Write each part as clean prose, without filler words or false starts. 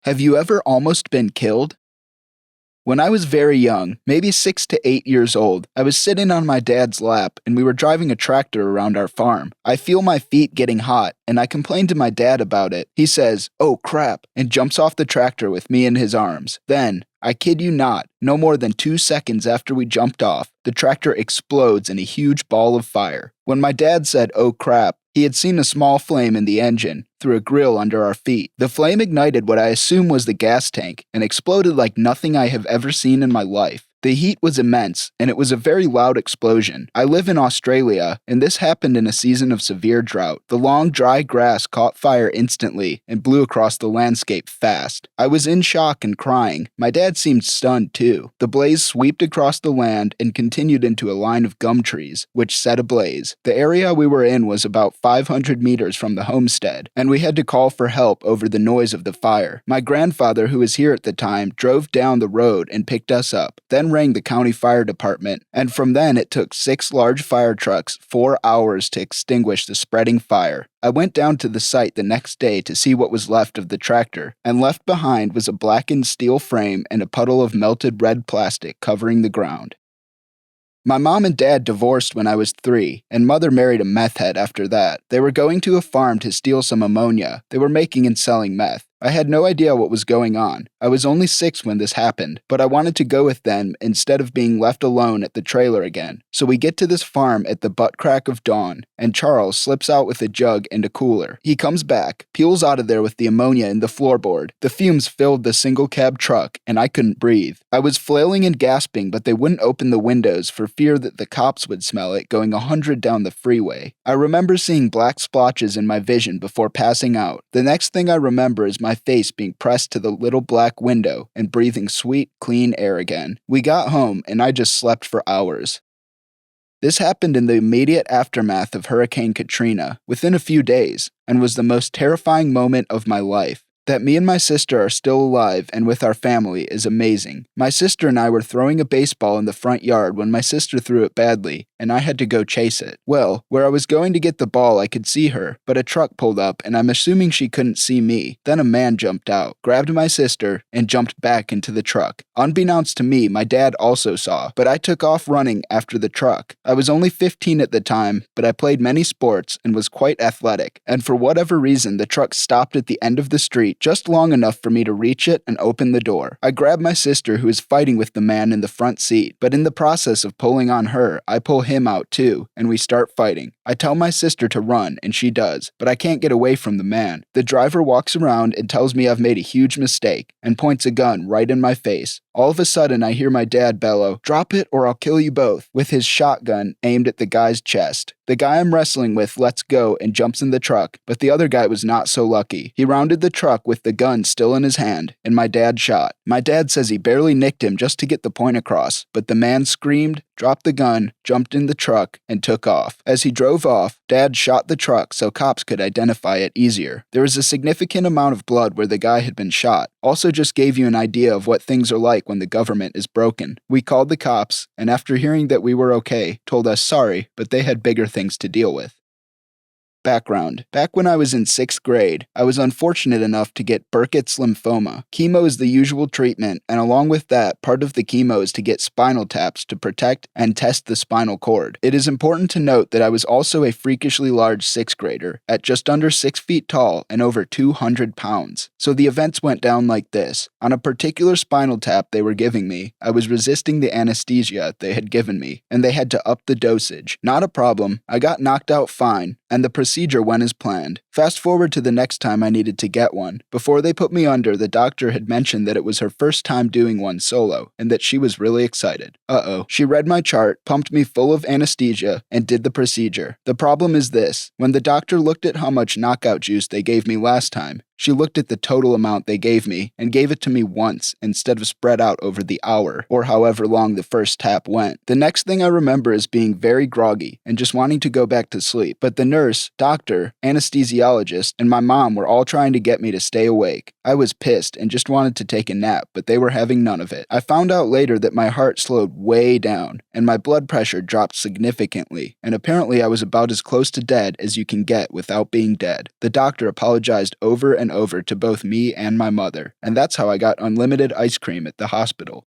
Have you ever almost been killed? When I was very young, maybe 6 to 8 years old, I was sitting on my dad's lap and we were driving a tractor around our farm. I feel my feet getting hot and I complained to my dad about it. He says, "Oh crap," and jumps off the tractor with me in his arms. Then, I kid you not, no more than 2 seconds after we jumped off, the tractor explodes in a huge ball of fire. When my dad said, "Oh crap," he had seen a small flame in the engine through a grill under our feet. The flame ignited what I assume was the gas tank and exploded like nothing I have ever seen in my life. The heat was immense, and it was a very loud explosion. I live in Australia, and this happened in a season of severe drought. The long, dry grass caught fire instantly and blew across the landscape fast. I was in shock and crying. My dad seemed stunned too. The blaze swept across the land and continued into a line of gum trees, which set ablaze. The area we were in was about 500 meters from the homestead, and we had to call for help over the noise of the fire. My grandfather, who was here at the time, drove down the road and picked us up, then rang the county fire department, and from then it took 6 large fire trucks 4 hours to extinguish the spreading fire. I went down to the site the next day to see what was left of the tractor, and left behind was a blackened steel frame and a puddle of melted red plastic covering the ground. My mom and dad divorced when I was 3, and mother married a meth head after that. They were going to a farm to steal some ammonia. They were making and selling meth. I had no idea what was going on. I was only 6 when this happened, but I wanted to go with them instead of being left alone at the trailer again. So we get to this farm at the butt crack of dawn, and Charles slips out with a jug and a cooler. He comes back, peels out of there with the ammonia in the floorboard. The fumes filled the single cab truck, and I couldn't breathe. I was flailing and gasping, but they wouldn't open the windows for fear that the cops would smell it going 100 down the freeway. I remember seeing black splotches in my vision before passing out. The next thing I remember is my face being pressed to the little black window and breathing sweet, clean air again. We got home, and I just slept for hours. This happened in the immediate aftermath of Hurricane Katrina, within a few days, and was the most terrifying moment of my life. That me and my sister are still alive and with our family is amazing. My sister and I were throwing a baseball in the front yard when my sister threw it badly, and I had to go chase it. Well, where I was going to get the ball, I could see her, but a truck pulled up, and I'm assuming she couldn't see me. Then a man jumped out, grabbed my sister, and jumped back into the truck. Unbeknownst to me, my dad also saw, but I took off running after the truck. I was only 15 at the time, but I played many sports and was quite athletic, and for whatever reason, the truck stopped at the end of the street just long enough for me to reach it and open the door. I grabbed my sister, who was fighting with the man in the front seat, but in the process of pulling on her, I pull him out too, and we start fighting. I tell my sister to run, and she does, but I can't get away from the man. The driver walks around and tells me I've made a huge mistake, and points a gun right in my face. All of a sudden, I hear my dad bellow, "Drop it or I'll kill you both," with his shotgun aimed at the guy's chest. The guy I'm wrestling with lets go and jumps in the truck, but the other guy was not so lucky. He rounded the truck with the gun still in his hand, and my dad shot. My dad says he barely nicked him just to get the point across, but the man screamed, dropped the gun, jumped in the truck, and took off. As he drove off, Dad shot the truck so cops could identify it easier. There was a significant amount of blood where the guy had been shot. Also just gave you an idea of what things are like when the government is broken. We called the cops, and after hearing that we were okay, told us sorry, but they had bigger things to deal with. Background. Back when I was in 6th grade, I was unfortunate enough to get Burkitt's lymphoma. Chemo is the usual treatment, and along with that, part of the chemo is to get spinal taps to protect and test the spinal cord. It is important to note that I was also a freakishly large 6th grader, at just under 6 feet tall and over 200 pounds. So the events went down like this. On a particular spinal tap they were giving me, I was resisting the anesthesia they had given me, and they had to up the dosage. Not a problem. I got knocked out fine, and the procedure went as planned. Fast forward to the next time I needed to get one. Before they put me under, the doctor had mentioned that it was her first time doing one solo, and that she was really excited. She read my chart, pumped me full of anesthesia, and did the procedure. The problem is this: when the doctor looked at how much knockout juice they gave me last time, she looked at the total amount they gave me and gave it to me once instead of spread out over the hour, or however long the first tap went. The next thing I remember is being very groggy and just wanting to go back to sleep, but the nurse, doctor, anesthesiologist, and my mom were all trying to get me to stay awake. I was pissed and just wanted to take a nap, but they were having none of it. I found out later that my heart slowed way down and my blood pressure dropped significantly, and apparently I was about as close to dead as you can get without being dead. The doctor apologized over and sent over to both me and my mother, and that's how I got unlimited ice cream at the hospital.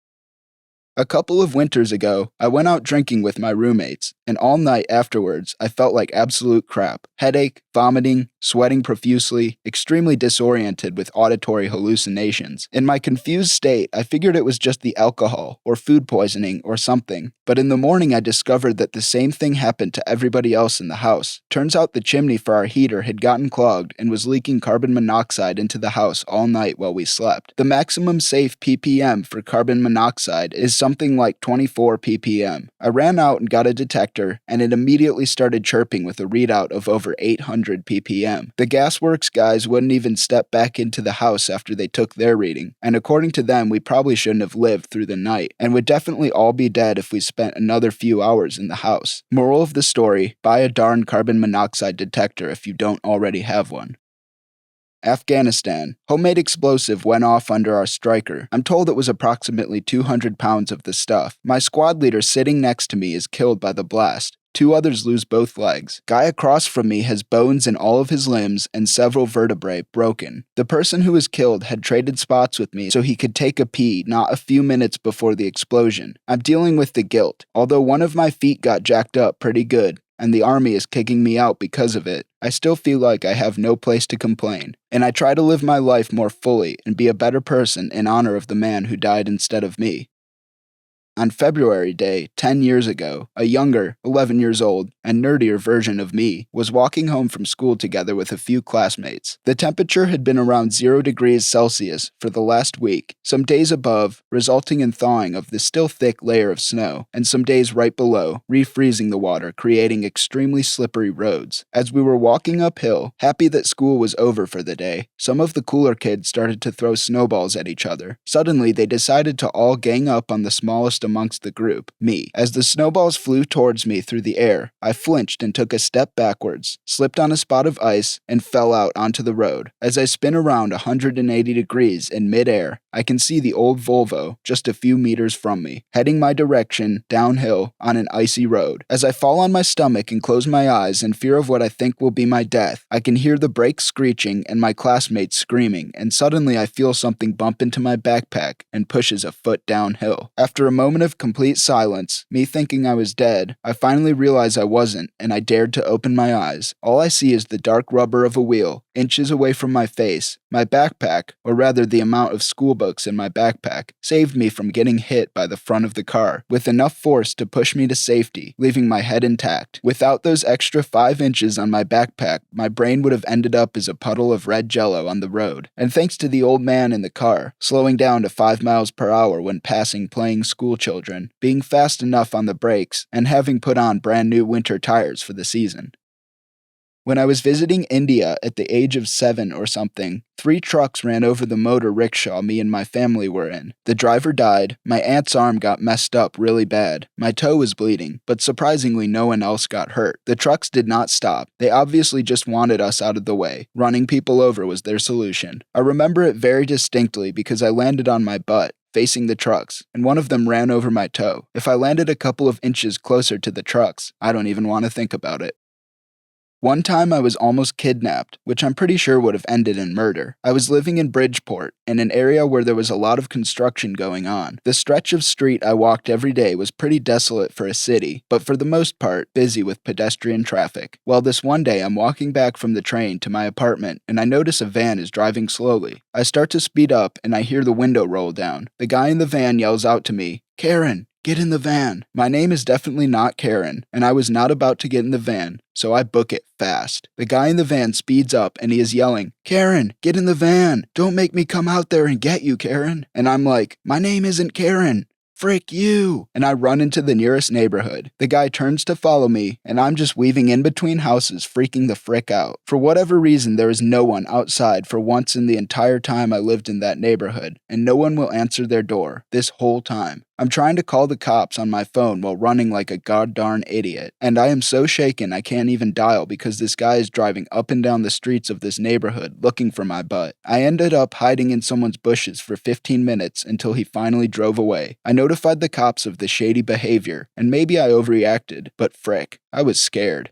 A couple of winters ago, I went out drinking with my roommates, and all night afterwards, I felt like absolute crap. Headache, vomiting, sweating profusely, extremely disoriented with auditory hallucinations. In my confused state, I figured it was just the alcohol, or food poisoning, or something. But in the morning, I discovered that the same thing happened to everybody else in the house. Turns out the chimney for our heater had gotten clogged and was leaking carbon monoxide into the house all night while we slept. The maximum safe ppm for carbon monoxide is something like 24 ppm. I ran out and got a detector, and it immediately started chirping with a readout of over 800 ppm. The gasworks guys wouldn't even step back into the house after they took their reading, and according to them, we probably shouldn't have lived through the night, and would definitely all be dead if we spent another few hours in the house. Moral of the story, buy a darn carbon monoxide detector if you don't already have one. Afghanistan. Homemade explosive went off under our striker. I'm told it was approximately 200 pounds of the stuff. My squad leader sitting next to me is killed by the blast. 2 others lose both legs. Guy across from me has bones in all of his limbs and several vertebrae broken. The person who was killed had traded spots with me so he could take a pee not a few minutes before the explosion. I'm dealing with the guilt. Although one of my feet got jacked up pretty good, and the army is kicking me out because of it, I still feel like I have no place to complain, and I try to live my life more fully and be a better person in honor of the man who died instead of me. On February Day, 10 years ago, a younger, 11 years old, and nerdier version of me was walking home from school together with a few classmates. The temperature had been around 0 degrees Celsius for the last week, some days above, resulting in thawing of the still thick layer of snow, and some days right below, refreezing the water, creating extremely slippery roads. As we were walking uphill, happy that school was over for the day, some of the cooler kids started to throw snowballs at each other. Suddenly, they decided to all gang up on the smallest amongst the group, me. As the snowballs flew towards me through the air, I flinched and took a step backwards, slipped on a spot of ice, and fell out onto the road. As I spin around 180 degrees in midair, I can see the old Volvo just a few meters from me, heading my direction downhill on an icy road. As I fall on my stomach and close my eyes in fear of what I think will be my death, I can hear the brakes screeching and my classmates screaming, and suddenly I feel something bump into my backpack and pushes a foot downhill. After a moment of complete silence, me thinking I was dead, I finally realized I wasn't, and I dared to open my eyes. All I see is the dark rubber of a wheel, inches away from my face. My backpack, or rather the amount of school books in my backpack, saved me from getting hit by the front of the car, with enough force to push me to safety, leaving my head intact. Without those extra 5 inches on my backpack, my brain would have ended up as a puddle of red jello on the road. And thanks to the old man in the car, slowing down to 5 miles per hour when passing playing school children, being fast enough on the brakes, and having put on brand new winter tires for the season. When I was visiting India at the age of 7 or something, 3 trucks ran over the motor rickshaw me and my family were in. The driver died, my aunt's arm got messed up really bad, my toe was bleeding, but surprisingly no one else got hurt. The trucks did not stop. They obviously just wanted us out of the way. Running people over was their solution. I remember it very distinctly because I landed on my butt, facing the trucks, and one of them ran over my toe. If I landed a couple of inches closer to the trucks, I don't even want to think about it. One time I was almost kidnapped, which I'm pretty sure would have ended in murder. I was living in Bridgeport, in an area where there was a lot of construction going on. The stretch of street I walked every day was pretty desolate for a city, but for the most part, busy with pedestrian traffic. Well, this one day I'm walking back from the train to my apartment, and I notice a van is driving slowly. I start to speed up, and I hear the window roll down. The guy in the van yells out to me, "Karen, get in the van." My name is definitely not Karen, and I was not about to get in the van, so I book it fast. The guy in the van speeds up and he is yelling, "Karen, get in the van. Don't make me come out there and get you, Karen." And I'm like, "My name isn't Karen. Frick you." And I run into the nearest neighborhood. The guy turns to follow me, and I'm just weaving in between houses, freaking the frick out. For whatever reason, there is no one outside for once in the entire time I lived in that neighborhood, and no one will answer their door this whole time. I'm trying to call the cops on my phone while running like a goddarn idiot, and I am so shaken I can't even dial because this guy is driving up and down the streets of this neighborhood looking for my butt. I ended up hiding in someone's bushes for 15 minutes until he finally drove away. I notified the cops of the shady behavior, and maybe I overreacted, but frick, I was scared.